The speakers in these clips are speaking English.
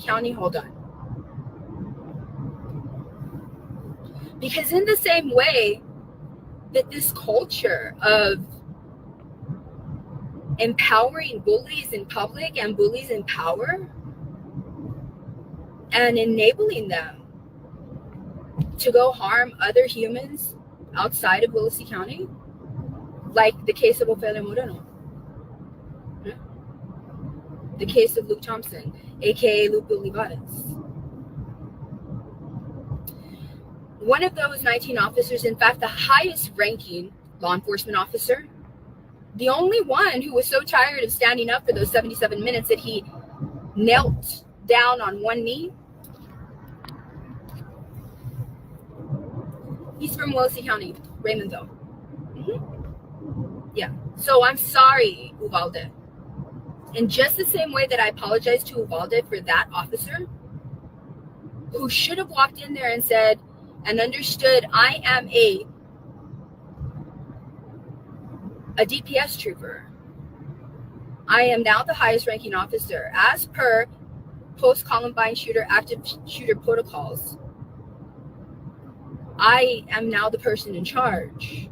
County, hold on. Because in the same way that this culture of empowering bullies in public and bullies in power and enabling them to go harm other humans outside of Willacy County, like the case of Ofelia Moreno, the case of Luke Thompson, aka Lupe Olivares. One of those 19 officers, in fact, the highest ranking law enforcement officer, the only one who was so tired of standing up for those 77 minutes that he knelt down on one knee, he's from Willacy County, Raymondville. Yeah. So I'm sorry, Uvalde. In just the same way that I apologize to Uvalde for that officer who should have walked in there and said and understood, I am a DPS trooper. I am now the highest ranking officer as per post-Columbine shooter active shooter protocols. I am now the person in charge.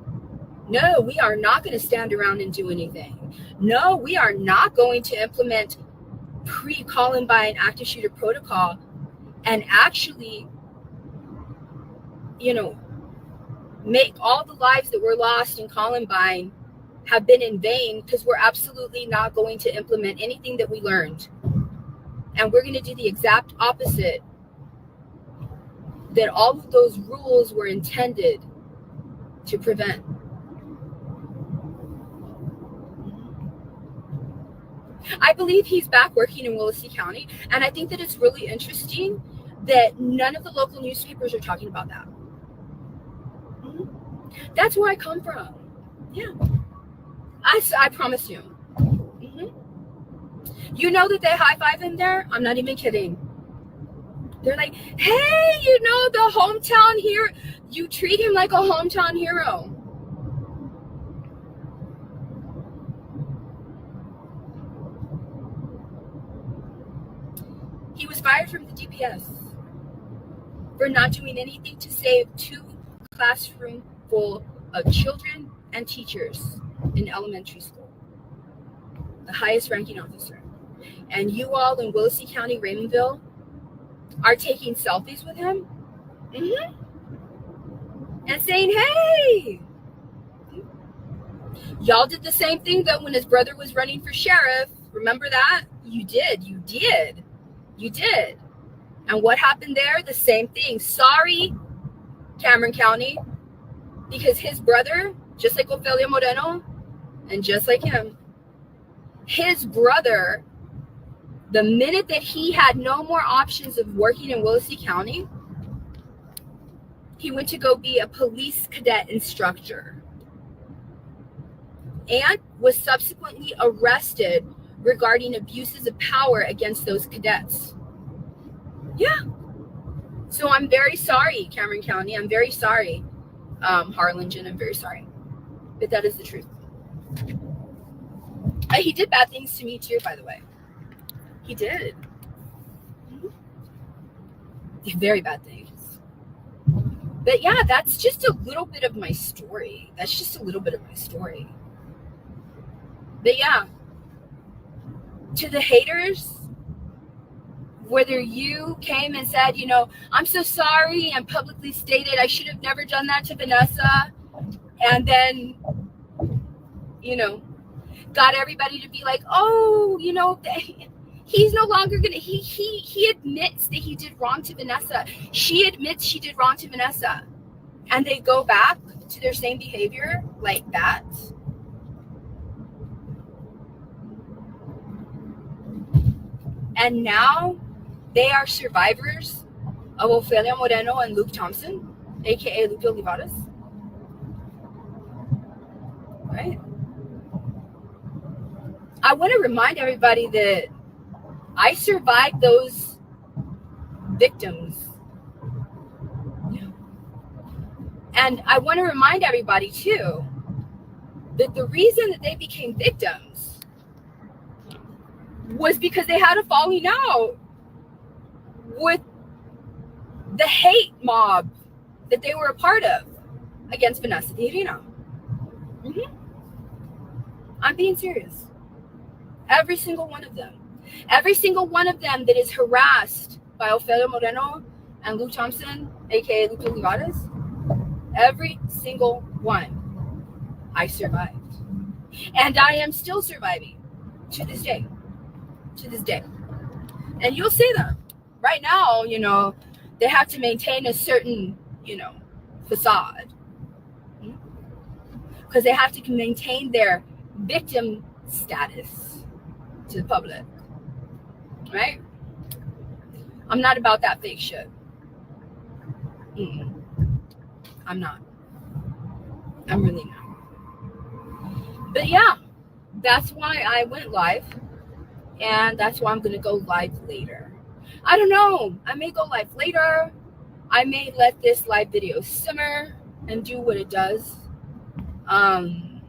No, we are not going to stand around and do anything. No, we are not going to implement pre-Columbine active shooter protocol and actually, make all the lives that were lost in Columbine have been in vain, because we're absolutely not going to implement anything that we learned. And we're going to do the exact opposite that all of those rules were intended to prevent. I believe he's back working in Willacy County, and I think that it's really interesting that none of the local newspapers are talking about that. That's where I come from. Yeah. I promise you. You know that they high-five him there? I'm not even kidding. They're like, hey, the hometown hero. You treat him like a hometown hero. He was fired from the DPS for not doing anything to save 2 classrooms full of children and teachers in elementary school. The highest ranking officer. And you all in Willacy County, Raymondville, are taking selfies with him and saying, hey, y'all did the same thing though when his brother was running for sheriff. Remember that? You did. And what happened there? The same thing. Sorry, Cameron County, because his brother, just like Ofelia Moreno, and just like him, his brother, the minute that he had no more options of working in Willacy County, he went to go be a police cadet instructor and was subsequently arrested regarding abuses of power against those cadets. Yeah. So I'm very sorry, Cameron County. I'm very sorry, Harlingen. I'm very sorry. But that is the truth. He did bad things to me too, by the way. He did. Very bad things. But yeah, that's just a little bit of my story. But yeah, to the haters, whether you came and said, I'm so sorry and publicly stated I should have never done that to Vanessa, and then, got everybody to be like, oh, he's no longer gonna, he admits that he did wrong to Vanessa. She admits she did wrong to Vanessa. And they go back to their same behavior like that. And now they are survivors of Ofelia Moreno and Luke Thompson, aka Lupe Olivares. Right? I want to remind everybody that I survived those victims. And I want to remind everybody too that the reason that they became victims was because they had a falling out. with the hate mob that they were a part of against Vanessa Tirina. I'm being serious. Every single one of them. Every single one of them that is harassed by Ofelia Moreno and Lou Thompson, aka Lupe Olivares, every single one, I survived. And I am still surviving to this day. To this day. And you'll see them. Right now, they have to maintain a certain, facade. Because they have to maintain their victim status to the public. Right? I'm not about that fake shit. I'm not. I'm really not. But yeah, that's why I went live. And that's why I'm going to go live later. I don't know. I may go live later. I may let this live video simmer and do what it does. And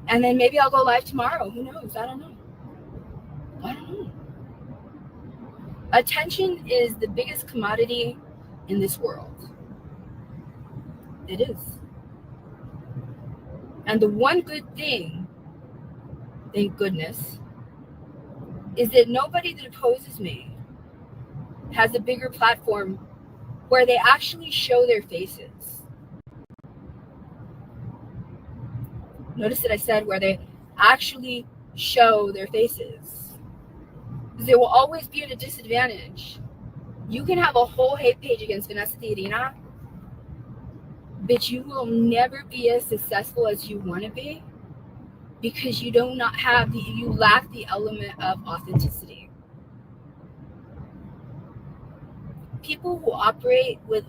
then maybe I'll go live tomorrow. Who knows? I don't know. Attention is the biggest commodity in this world. It is. And the one good thing, thank goodness, is that nobody that opposes me has a bigger platform where they actually show their faces. Notice that I said where they actually show their faces. Because they will always be at a disadvantage. You can have a whole hate page against Vanessa Tirina, but you will never be as successful as you want to be because you do not have you lack the element of authenticity. People who operate with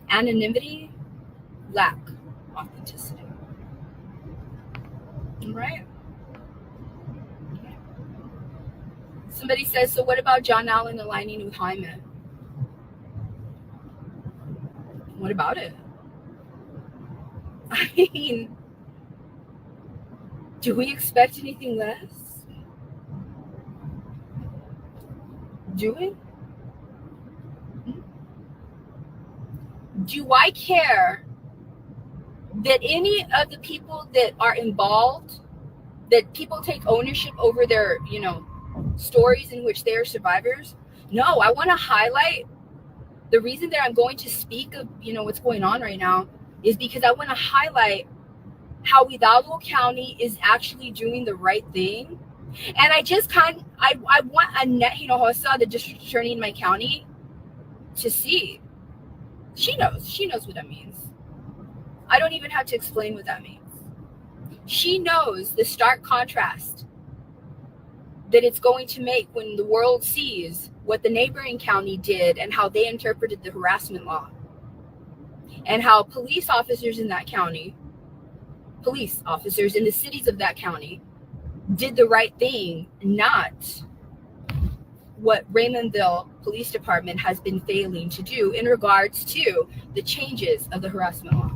anonymity lack authenticity. Right? Somebody says, so what about John Allen aligning with Jaime? What about it? I mean, do we expect anything less? Do we? Do I care that any of the people that are involved, that people take ownership over their, stories in which they are survivors? No, I want to highlight the reason that I'm going to speak of, what's going on right now is because I want to highlight how Hidalgo County is actually doing the right thing. And I just I want Annette Hinojosa, the district attorney in my county, to see. She knows what that means. I don't even have to explain what that means. She knows the stark contrast that it's going to make when the world sees what the neighboring county did and how they interpreted the harassment law. And how police officers in that county, police officers in the cities of that county, did the right thing, not what Raymondville Police Department has been failing to do in regards to the changes of the harassment law.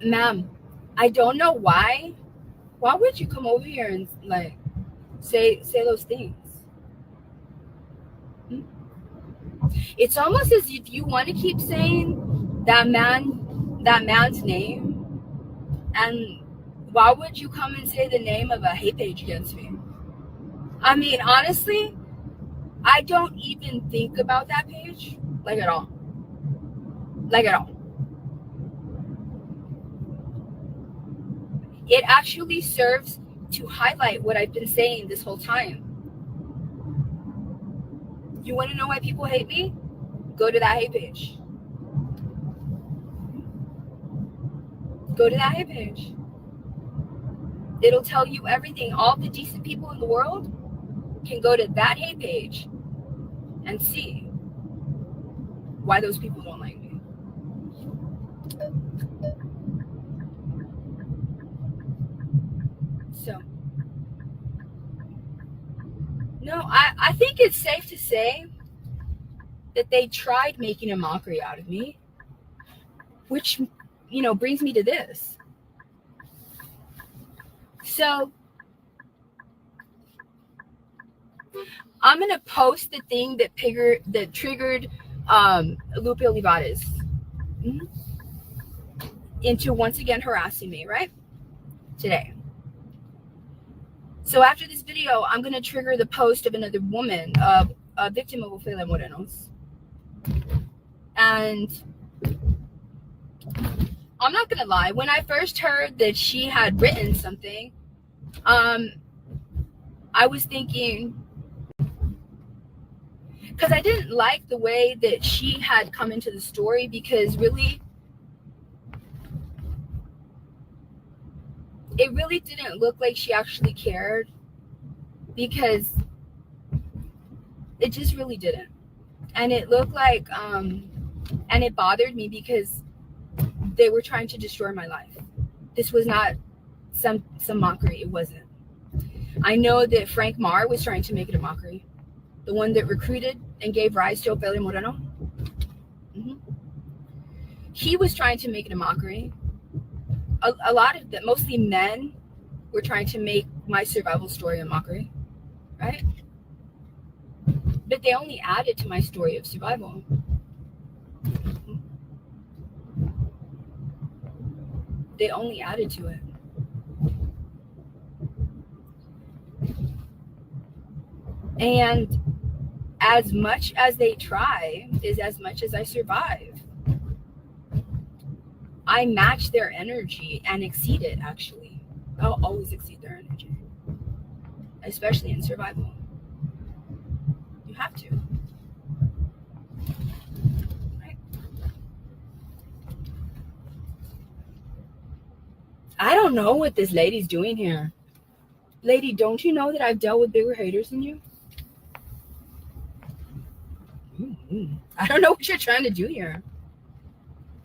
Ma'am, I don't know why. Why would you come over here and say those things? It's almost as if you want to keep saying that man's name, and why would you come and say the name of a hate page against me? I mean, honestly, I don't even think about that page at all. It actually serves to highlight what I've been saying this whole time. You want to know why people hate me? Go to that hate page. Go to that hate page. It'll tell you everything. All the decent people in the world can go to that hate page and see why those people don't like me. So, no, I think it's safe to say that they tried making a mockery out of me, which, brings me to this. So I'm gonna post the thing that triggered Lupe Olivares into once again harassing me, right? Today. So after this video, I'm gonna trigger the post of another woman, a victim of Ofelia Moreno's. And I'm not gonna lie, when I first heard that she had written something, I was thinking, because I didn't like the way that she had come into the story, because really, it really didn't look like she actually cared, because it just really didn't. And it looked like, and it bothered me because they were trying to destroy my life. This was not some mockery. It wasn't. I know that Frank Marr was trying to make it a mockery. The one that recruited and gave rise to Ofelia Moreno. He was trying to make it a mockery. A lot of them, mostly men, were trying to make my survival story a mockery, right? But they only added to my story of survival. They only added to it. And as much as they try is as much as I survive. I match their energy and exceed it, actually. I'll always exceed their energy, especially in survival. You have to. Right? I don't know what this lady's doing here. Lady, don't you know that I've dealt with bigger haters than you? I don't know what you're trying to do here.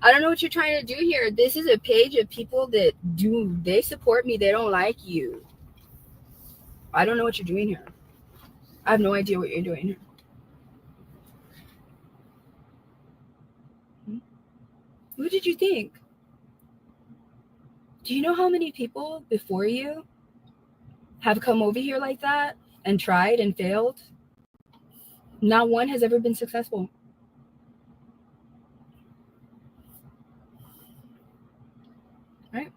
I don't know what you're trying to do here. This is a page of people that they support me. They don't like you. I don't know what you're doing here. I have no idea what you're doing here. What did you think? Do you know how many people before you have come over here like that and tried and failed? Not one has ever been successful. Right?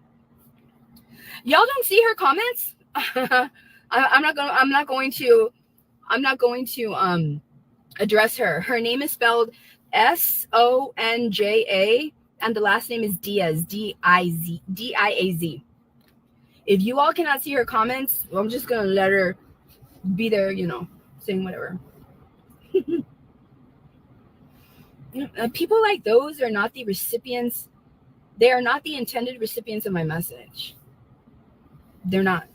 Y'all don't see her comments? I'm not going to address her. Her name is spelled Sonja, and the last name is Diaz, Diaz. If you all cannot see her comments, well, I'm just gonna let her be there, saying whatever. People like those are not the recipients. They are not the intended recipients of my message. They're not.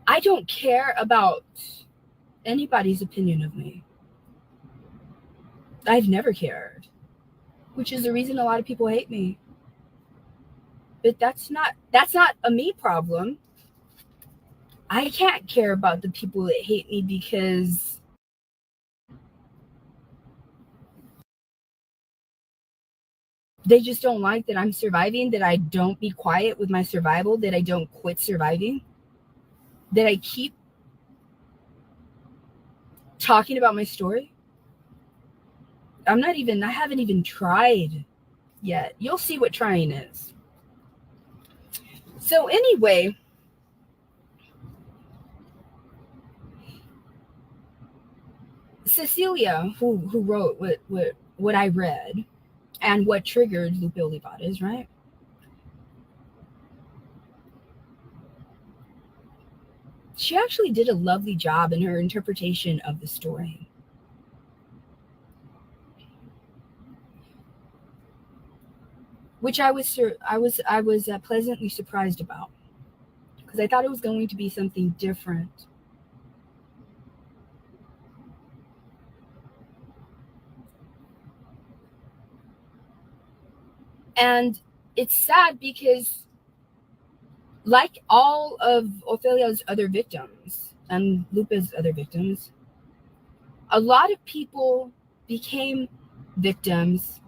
I don't care about anybody's opinion of me. I've never cared, which is the reason a lot of people hate me. But that's not a me problem. I can't care about the people that hate me because they just don't like that I'm surviving, that I don't be quiet with my survival, that I don't quit surviving, that I keep talking about my story. I haven't even tried yet. You'll see what trying is. So anyway, Cecilia, who wrote what I read and what triggered Lupe Olivares, right? She actually did a lovely job in her interpretation of the story. Which I was pleasantly surprised about, because I thought it was going to be something different. And it's sad because, like all of Ofelia's other victims and Lupe's other victims, a lot of people became victims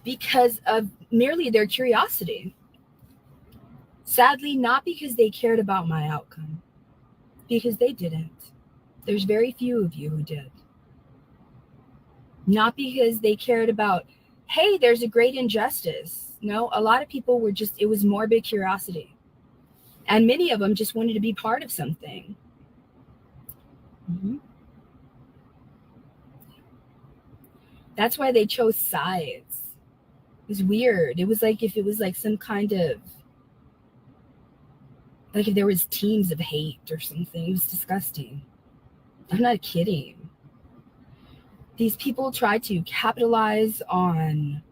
because of merely their curiosity. Sadly, not because they cared about my outcome, because they didn't. There's very few of you who did. Not because they cared about, hey, there's a great injustice. No, a lot of people were just, it was morbid curiosity. And many of them just wanted to be part of something. Mm-hmm. That's why they chose sides. It was weird. It was like if it was like some kind of, like if there was teams of hate or something. It was disgusting. I'm not kidding. These people tried to capitalize on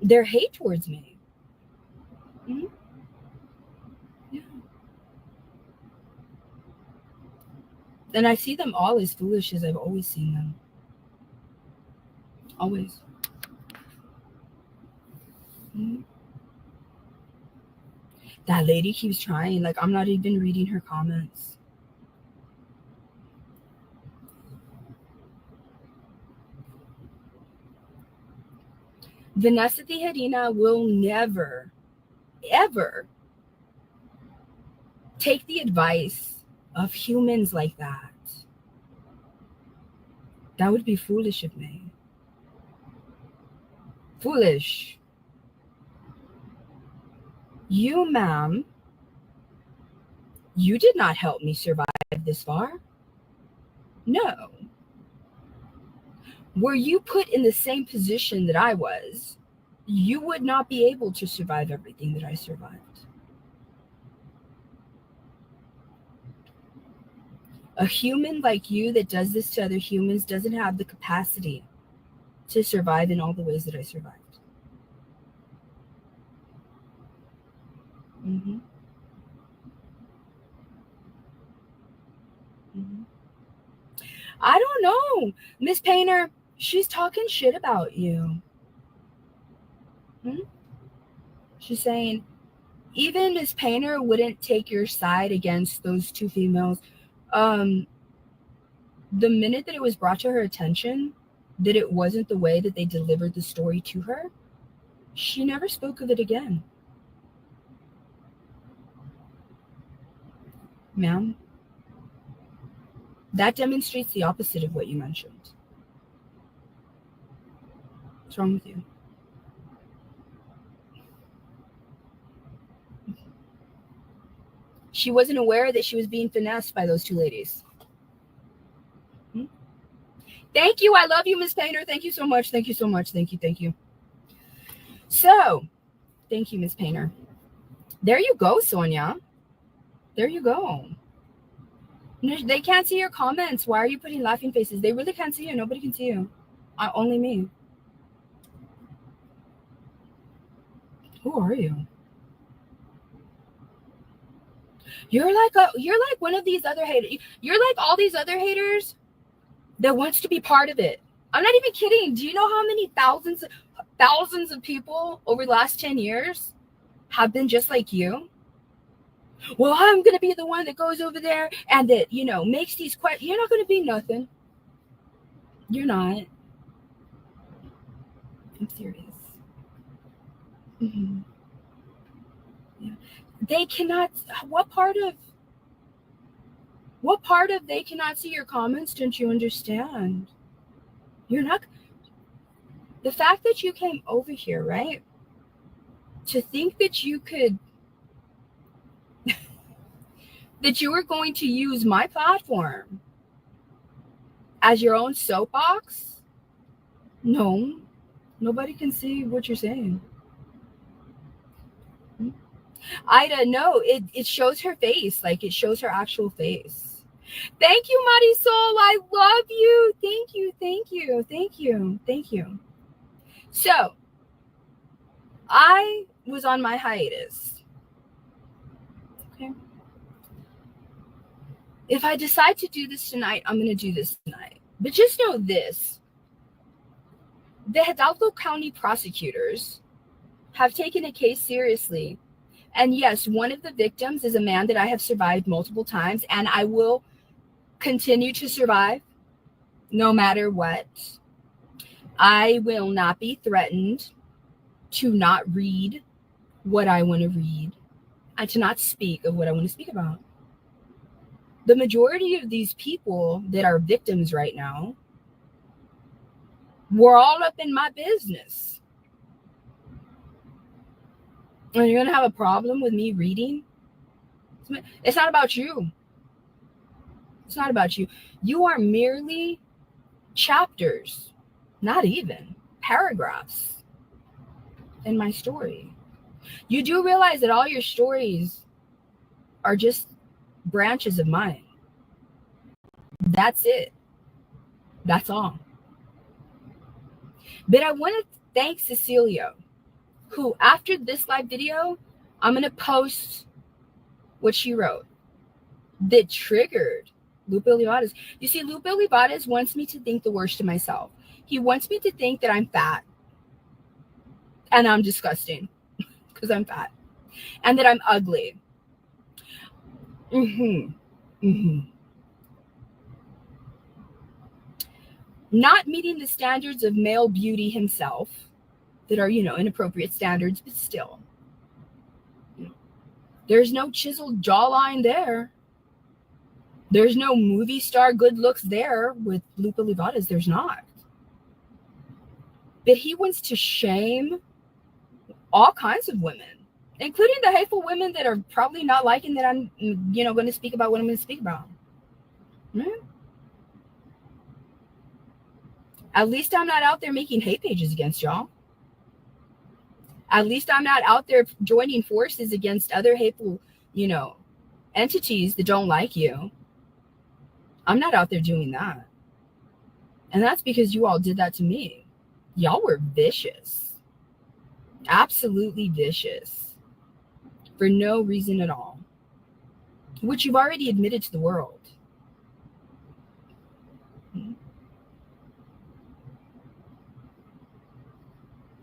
their hate towards me. Mm-hmm. Yeah. And I see them all as foolish as I've always seen them. Always. Mm-hmm. That lady keeps trying. Like, I'm not even reading her comments. Vanessa Tijerina will never, ever take the advice of humans like that. That would be foolish of me. Foolish. You, ma'am, you did not help me survive this far. No. Were you put in the same position that I was, you would not be able to survive everything that I survived. A human like you that does this to other humans doesn't have the capacity to survive in all the ways that I survived. Mm-hmm. Mm-hmm. I don't know. Miss Painter, she's talking shit about you. Hmm? She's saying, even Miss Painter wouldn't take your side against those two females. The minute that it was brought to her attention that it wasn't the way that they delivered the story to her, she never spoke of it again. Ma'am, that demonstrates the opposite of what you mentioned. What's wrong with you? She wasn't aware that she was being finessed by those two ladies. Hmm? Thank you. I love you, Miss Painter. Thank you so much. Thank you so much. Thank you. Thank you. So, thank you, Miss Painter. There you go, Sonia. There you go. They can't see your comments. Why are you putting laughing faces? They really can't see you. Nobody can see you. Only me. Who are you? You're like one of these other haters. You're like all these other haters that wants to be part of it. I'm not even kidding. Do you know how many thousands of people over the last 10 years have been just like you? Well, I'm going to be the one that goes over there and that, makes these questions. You're not going to be nothing. You're not. I'm serious. Mm-hmm. Yeah. They cannot. What part of they cannot see your comments? Don't you understand? You're not. The fact that you came over here, right? To think that you could, that you were going to use my platform as your own soapbox? No, nobody can see what you're saying. Ida, no, it shows her face. Like, it shows her actual face. Thank you, Marisol. I love you. Thank you. Thank you. Thank you. Thank you. So, I was on my hiatus. Okay. If I decide to do this tonight, I'm going to do this tonight. But just know this. The Hidalgo County prosecutors have taken a case seriously. And yes, one of the victims is a man that I have survived multiple times, and I will continue to survive no matter what. I will not be threatened to not read what I want to read and to not speak of what I want to speak about. The majority of these people that are victims right now were all up in my business. And you're going to have a problem with me reading? It's not about you. It's not about you. You are merely chapters, not even paragraphs in my story. You do realize that all your stories are just branches of mine. That's it. That's all. But I want to thank Cecilia, who after this live video, I'm going to post what she wrote that triggered Lupe Olivares. You see, Lupe Olivares wants me to think the worst of myself. He wants me to think that I'm fat and I'm disgusting because I'm fat and that I'm ugly. Not meeting the standards of male beauty himself that are, inappropriate standards, but still. There's no chiseled jawline there. There's no movie star good looks there with Lupe Olivares. There's not. But he wants to shame all kinds of women, including the hateful women that are probably not liking that I'm, going to speak about what I'm going to speak about. At least I'm not out there making hate pages against y'all. At least I'm not out there joining forces against other hateful, entities that don't like you. I'm not out there doing that. And that's because you all did that to me. Y'all were vicious. Absolutely vicious. For no reason at all. Which you've already admitted to the world.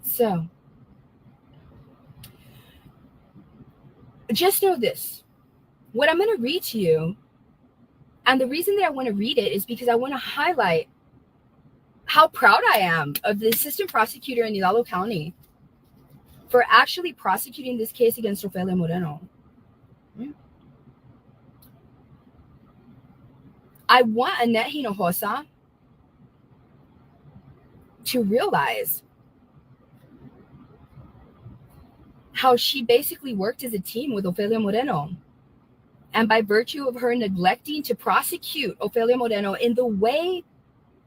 So, just know this. What I'm going to read to you, and the reason that I want to read it is because I want to highlight how proud I am of the assistant prosecutor in Hidalgo County for actually prosecuting this case against Ofelia Moreno. I want Annette Hinojosa to realize how she basically worked as a team with Ofelia Moreno. And by virtue of her neglecting to prosecute Ofelia Moreno in the way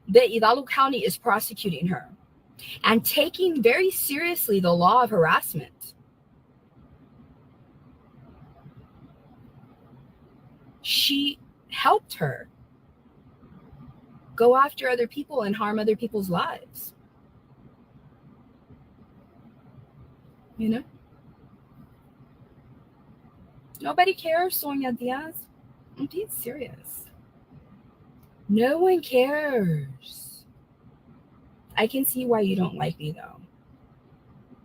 that Hidalgo County is prosecuting her, and taking very seriously the law of harassment, she helped her go after other people and harm other people's lives. Nobody cares, Sonia Diaz. I'm being serious. No one cares. I can see why you don't like me, though.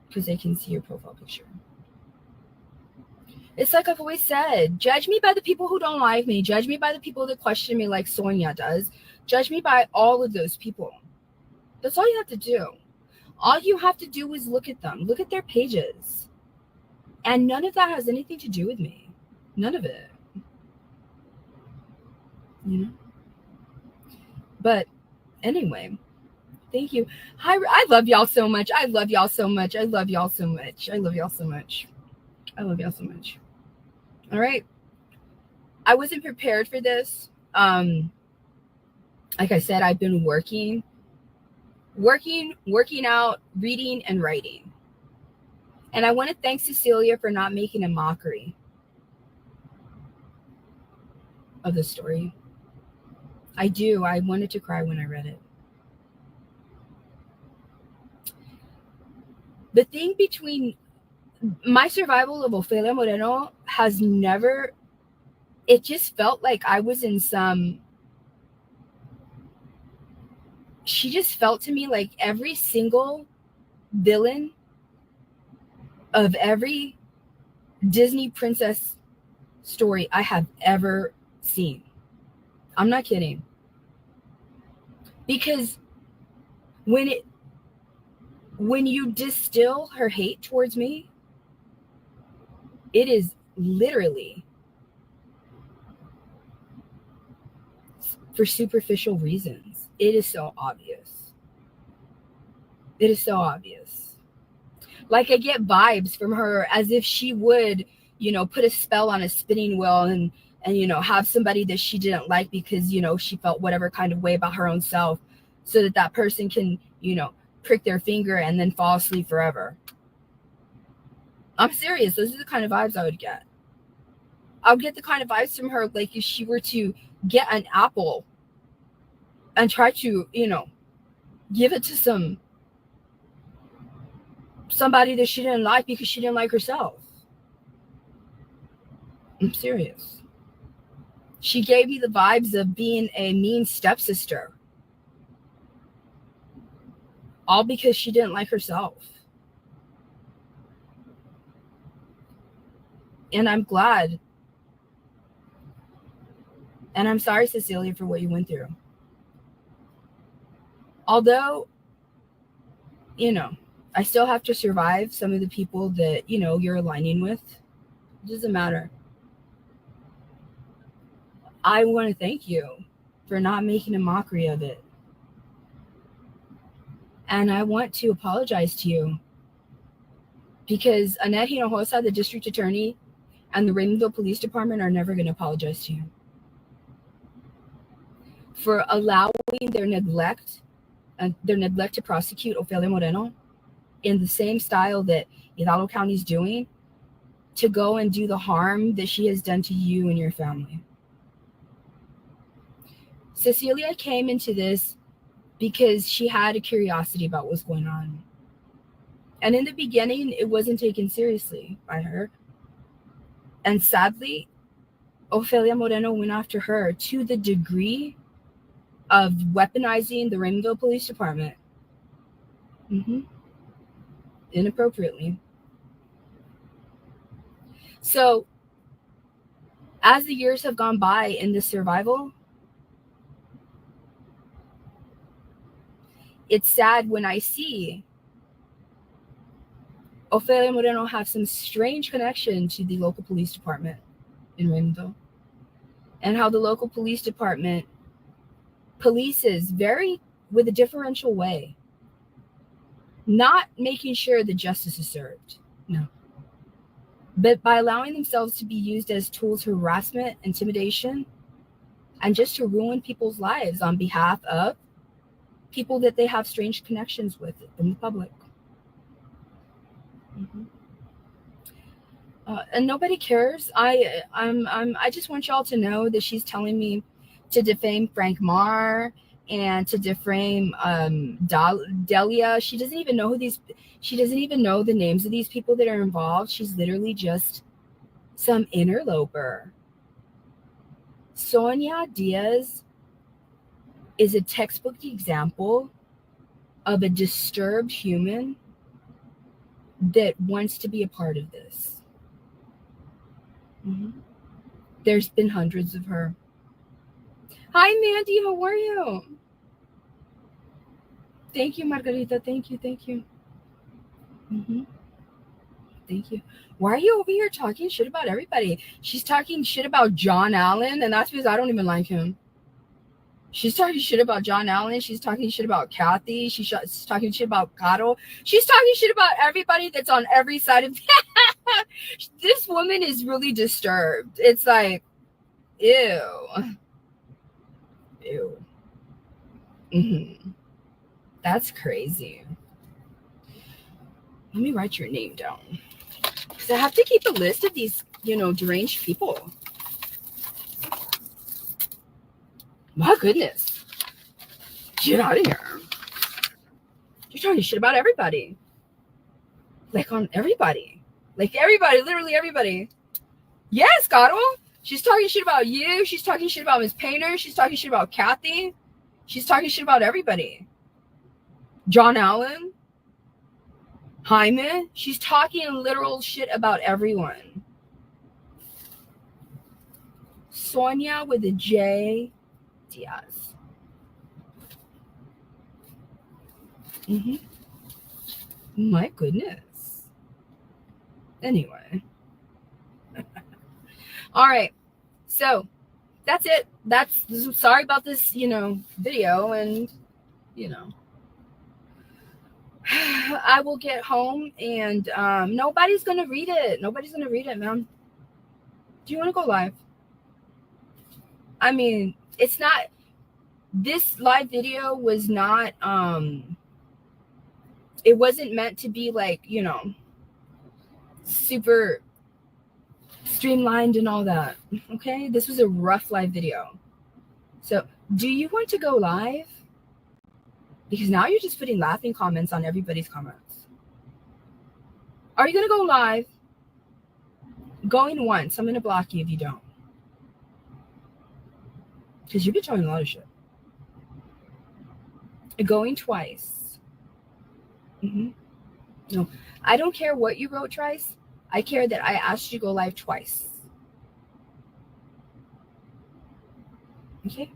Because I can see your profile picture. It's like I've always said, judge me by the people who don't like me. Judge me by the people that question me like Sonia does. Judge me by all of those people. That's all you have to do. All you have to do is look at them. Look at their pages. And none of that has anything to do with me. None of it. But anyway, thank you. Hi, I love y'all so much. I love y'all so much. I love y'all so much. I love y'all so much. I love y'all so much. All right. I wasn't prepared for this. Like I said, I've been working out, reading, and writing. And I want to thank Cecilia for not making a mockery of the story. I do. I wanted to cry when I read it. The thing between my survival of Ofelia Moreno has never, it just felt like I was in some, she just felt to me like every single villain of every Disney princess story I have ever seen. I'm not kidding. Because when you distill her hate towards me, It is literally for superficial reasons. It is so obvious. It is so obvious. Like, I get vibes from her as if she would, put a spell on a spinning wheel and have somebody that she didn't like because, she felt whatever kind of way about her own self, so that that person can, prick their finger and then fall asleep forever. I'm serious. Those are the kind of vibes I would get. I'll get the kind of vibes from her, like if she were to get an apple and try to, give it to somebody that she didn't like because she didn't like herself. I'm serious. She gave me the vibes of being a mean stepsister. All because she didn't like herself. And I'm glad. And I'm sorry, Cecilia, for what you went through. Although, I still have to survive some of the people that, you're aligning with. It doesn't matter. I want to thank you for not making a mockery of it. And I want to apologize to you because Annette Hinojosa, the district attorney, and the Raymondville Police Department are never going to apologize to you for allowing their neglect to prosecute Ofelia Moreno in the same style that Hidalgo County is doing, to go and do the harm that she has done to you and your family. Cecilia came into this because she had a curiosity about what's going on. And in the beginning, it wasn't taken seriously by her. And sadly, Ofelia Moreno went after her to the degree of weaponizing the Raymondville Police Department. Inappropriately. So, as the years have gone by in this survival, it's sad when I see Ofelia Moreno have some strange connection to the local police department in Raymondville, and how the local police department polices with a differential way, not making sure that justice is served, no, but by allowing themselves to be used as tools for harassment, intimidation, and just to ruin people's lives on behalf of people that they have strange connections with in the public. And nobody cares. I just want y'all to know that she's telling me to defame Frank Marr and to defame Delia. She doesn't even know she doesn't even know the names of these people that are involved. She's literally just some interloper. Sonia Diaz is a textbook example of a disturbed human that wants to be a part of this. There's been hundreds of her. Hi, Mandy. How are you? Thank you, Margarita. Thank you. Thank you. Why are you over here talking shit about everybody? She's talking shit about John Allen, and that's because I don't even like him. She's talking shit about John Allen. She's talking shit about Kathy. She's talking shit about Caro. She's talking shit about everybody that's on every side of this woman is really disturbed. It's like, ew. That's crazy. Let me write your name down, because I have to keep a list of these, deranged people. My goodness. Get out of here. You're talking shit about everybody. Like, on everybody. Like, everybody, literally everybody. Yes, Caro. She's talking shit about you. She's talking shit about Miss Painter. She's talking shit about Kathy. She's talking shit about everybody. John Allen. Jaime. She's talking literal shit about everyone. Sonia with a J. Diaz. My goodness. Anyway. All right. So that's it. Sorry about this, video. And, I will get home and nobody's going to read it. Nobody's going to read it, man. Do you want to go live? I mean, it's not, this live video was not, it wasn't meant to be like, super streamlined and all that. Okay. This was a rough live video. So do you want to go live? Because now you're just putting laughing comments on everybody's comments. Are you going to go live? Going once. I'm going to block you if you don't. Because you've been talking a lot of shit. Going twice. No, I don't care what you wrote twice. I care that I asked you to go live twice. Okay?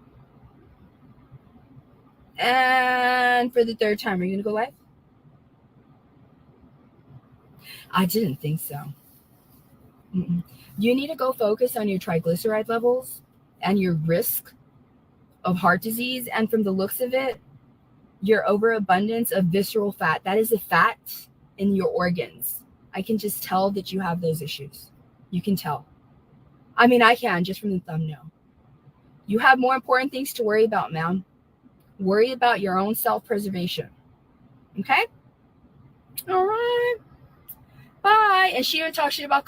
And for the third time, are you going to go live? I didn't think so. You need to go focus on your triglyceride levels and your risk of heart disease. And from the looks of it, your overabundance of visceral fat. That is a fat in your organs. I can just tell that you have those issues. You can tell. I mean, I can just from the thumbnail. You have more important things to worry about, ma'am. Worry about your own self-preservation. Okay? All right. Bye. And she even talked shit about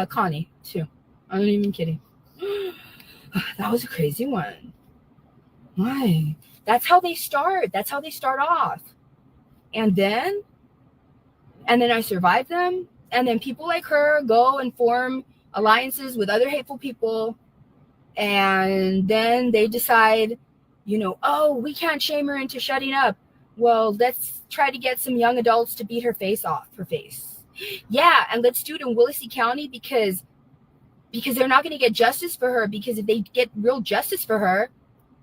Connie, too. I'm not even kidding. That was a crazy one. Why? That's how they start. That's how they start off. And then I survive them. And then people like her go and form alliances with other hateful people. And then they decide, oh, we can't shame her into shutting up. Well, let's try to get some young adults to beat her face off her face. Yeah, and let's do it in Willacy County because they're not going to get justice for her, because if they get real justice for her,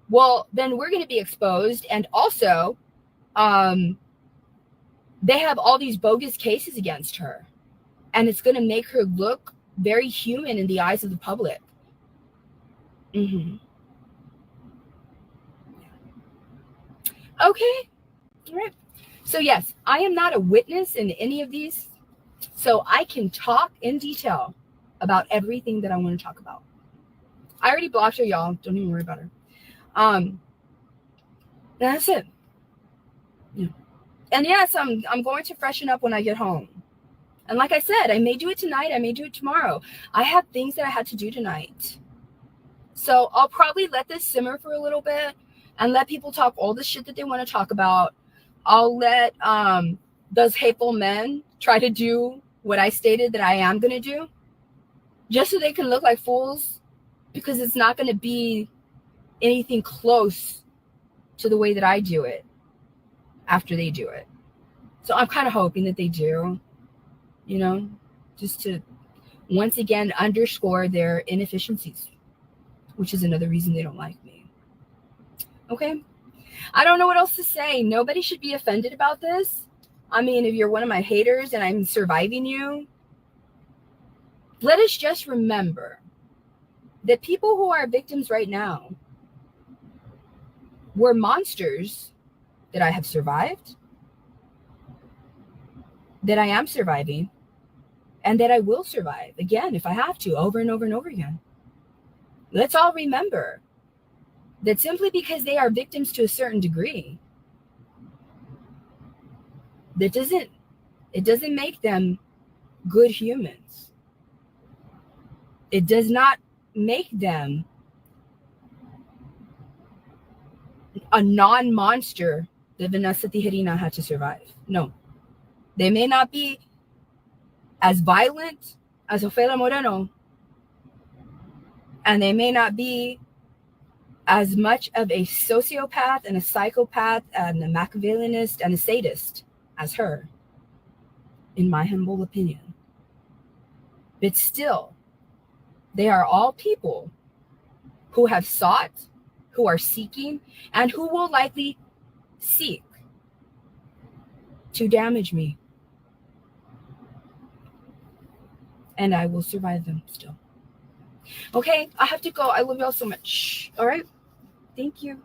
well, then we're going to be exposed. And also, they have all these bogus cases against her. And it's going to make her look very human in the eyes of the public. Okay. All right. So yes, I am not a witness in any of these. So I can talk in detail about everything that I want to talk about. I already blocked her, y'all. Don't even worry about her. That's it. Yeah. And yes, I'm going to freshen up when I get home. And like I said, I may do it tonight. I may do it tomorrow. I have things that I had to do tonight. So I'll probably let this simmer for a little bit and let people talk all the shit that they want to talk about. I'll let those hateful men try to do what I stated that I am going to do, just so they can look like fools, because it's not going to be anything close to the way that I do it after they do it. So I'm kind of hoping that they do, just to once again underscore their inefficiencies, which is another reason they don't like me. Okay? I don't know what else to say. Nobody should be offended about this. I mean, if you're one of my haters and I'm surviving you, let us just remember that people who are victims right now were monsters that I have survived, that I am surviving, and that I will survive again if I have to, over and over and over again. Let's all remember that simply because they are victims to a certain degree, it doesn't make them good humans. It does not make them a non-monster that Vanessa Tijerina had to survive. No. They may not be as violent as Ofelia Moreno, and they may not be as much of a sociopath and a psychopath and a Machiavellianist and a sadist as her, in my humble opinion. But still, they are all people who have sought, who are seeking, and who will likely seek to damage me. And I will survive them still. Okay, I have to go. I love y'all so much. All right. Thank you.